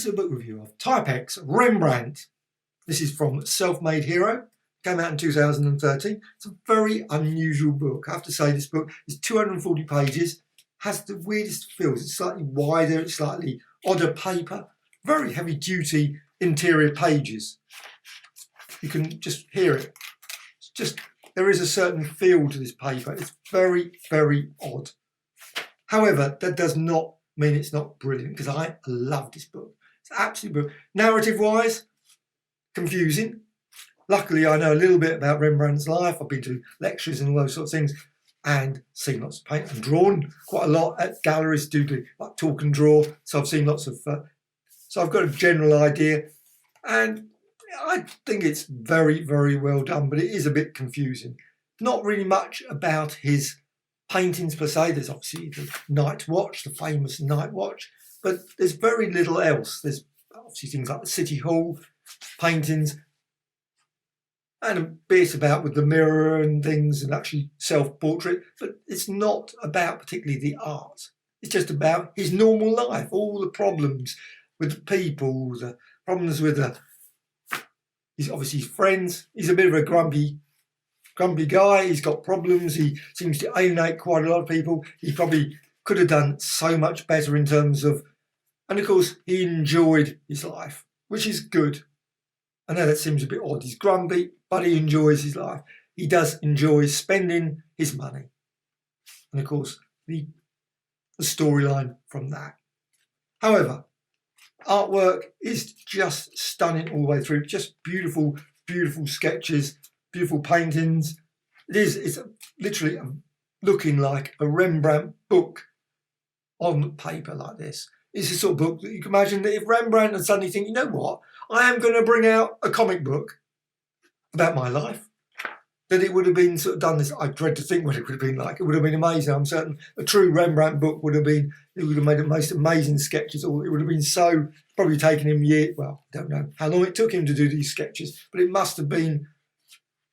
This is a book review of Typex Rembrandt. This is from Self-Made Hero. Came out in 2013. It's a very unusual book. I have to say this book is 240 pages, has the weirdest feels. It's slightly wider, it's slightly odder paper, very heavy duty interior pages. You can just hear it. It's just, there is a certain feel to this paper. It's very, very odd. However, that does not mean it's not brilliant, because I love this book. It's absolutely brilliant. Narrative-wise, confusing. Luckily, I know a little bit about Rembrandt's life. I've been to lectures and all those sorts of things, and seen lots of paint and drawn quite a lot at galleries, do like talk and draw. So I've seen lots of, so I've got a general idea, and I think it's very, very well done, but it is a bit confusing. Not really much about his paintings per se. There's obviously the Night Watch, the famous Night Watch, but there's very little else. There's obviously things like the City Hall paintings, and a bit about with the mirror and things, and actually self-portrait, but it's not about particularly the art. It's just about his normal life, all the problems with the people, the problems with he's obviously his friends. He's a bit of a grumpy guy. He's got problems. He seems to alienate quite a lot of people. He probably could have done so much better in terms of, and of course he enjoyed his life, which is good. I know that seems a bit odd. He's grumpy, but he enjoys his life. He does enjoy spending his money. And of course, the storyline from that. However, artwork is just stunning all the way through. Just beautiful, beautiful sketches, beautiful paintings. It's literally looking like a Rembrandt book on paper like this. It's the sort of book that you can imagine that if Rembrandt had suddenly think, you know what, I am going to bring out a comic book about my life, that it would have been sort of done this. I dread to think what it would have been like. It would have been amazing. I'm certain a true Rembrandt book would have been, it would have made the most amazing sketches, or it would have been so, probably taken him years, well, I don't know how long it took him to do these sketches, but it must have been,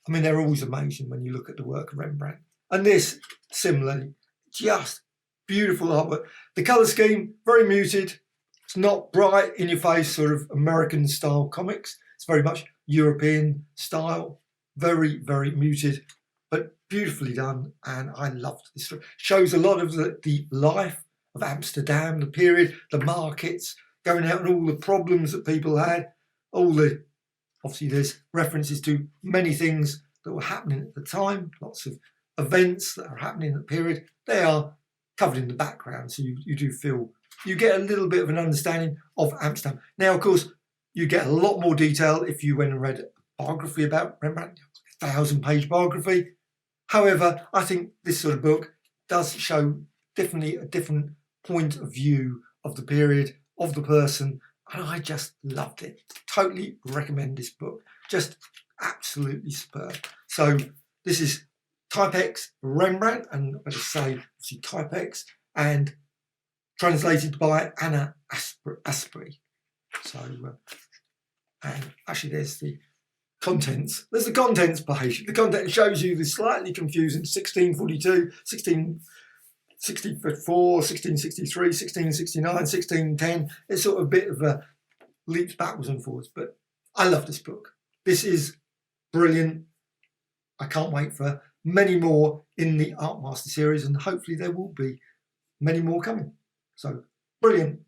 I mean, they're always amazing when you look at the work of Rembrandt. And this, similarly, just beautiful artwork. The colour scheme, very muted. It's not bright in your face sort of American style comics. It's very much European style, very, very muted, but beautifully done. And I loved this. Shows a lot of the life of Amsterdam, the period, the markets, going out and all the problems that people had, obviously there's references to many things that were happening at the time, lots of events that are happening in the period. They are covered in the background, so you do feel, you get a little bit of an understanding of Amsterdam. Now, of course, you get a lot more detail if you went and read a biography about Rembrandt, 1,000-page biography. However, I think this sort of book does show definitely a different point of view of the period, of the person, and I just loved it. Totally recommend this book. Just absolutely superb. So this is Typex Rembrandt, and I'm going to say obviously Typex, and translated by Anna Asprey. So, and actually there's the contents. There's the contents page. The content shows you the slightly confusing 1642, 1664, 1663, 1669, 1610. It's sort of a bit of a leaps backwards and forwards, but I love this book. This is brilliant. I can't wait for many more in the Art Master series, and hopefully there will be many more coming. So brilliant.